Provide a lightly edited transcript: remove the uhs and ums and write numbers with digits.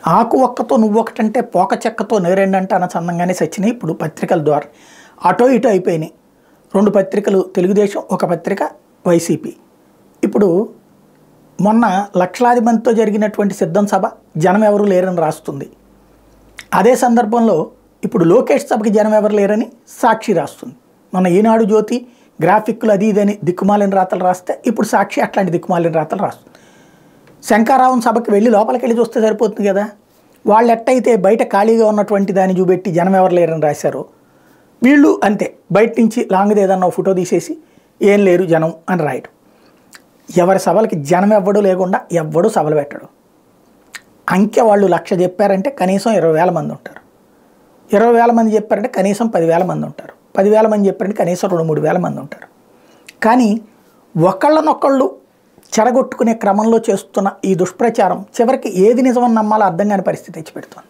ఆకు ఒక్కతో నువ్వొకటంటే పోక చెక్కతో నేరేండంటే అన్న చందంగానే సచ్చినాయి ఇప్పుడు పత్రికల ద్వారా. అటో ఇటో అయిపోయినాయి. 2 పత్రికలు తెలుగుదేశం, 1 పత్రిక వైసీపీ. ఇప్పుడు మొన్న లక్షలాది మందితో జరిగినటువంటి సిద్ధం సభ జనం ఎవరు లేరని రాస్తుంది. అదే సందర్భంలో ఇప్పుడు లోకేష్ సభకి జనం ఎవరు లేరని సాక్షి రాస్తుంది. మొన్న ఈనాడు జ్యోతి గ్రాఫిక్లు అది ఇదని దిక్కుమాలిన రాతలు రాస్తే ఇప్పుడు సాక్షి అట్లాంటి దిక్కుమాలిన రాతలు రాస్తుంది. శంకర్రావున్ సభకి వెళ్ళి లోపలికి వెళ్ళి చూస్తే సరిపోతుంది కదా. వాళ్ళు ఎట్టయితే బయట ఖాళీగా ఉన్నటువంటి దాన్ని చూపెట్టి జనం ఎవరు లేరని రాశారు, వీళ్ళు అంతే బయట నుంచి లాంగ్ది ఏదన్నా ఫోటో తీసేసి ఏం లేరు జనం అని రాయడం. ఎవరి సభలకి జనం ఎవ్వడూ లేకుండా ఎవ్వడూ సభలు పెట్టడం. అంకె వాళ్ళు 1,00,000 చెప్పారంటే కనీసం 20,000 మంది ఉంటారు. 20,000 మంది చెప్పారంటే కనీసం 10,000 మంది ఉంటారు. 10,000 మంది చెప్పారంటే కనీసం 2-3,000 మంది ఉంటారు. కానీ ఒకళ్ళనొకళ్ళు చెడగొట్టుకునే క్రమంలో చేస్తున్న ఈ దుష్ప్రచారం చివరికి ఏది నిజమని నమ్మాలో అర్థం కాని పరిస్థితి తెచ్చిపెడుతుంది.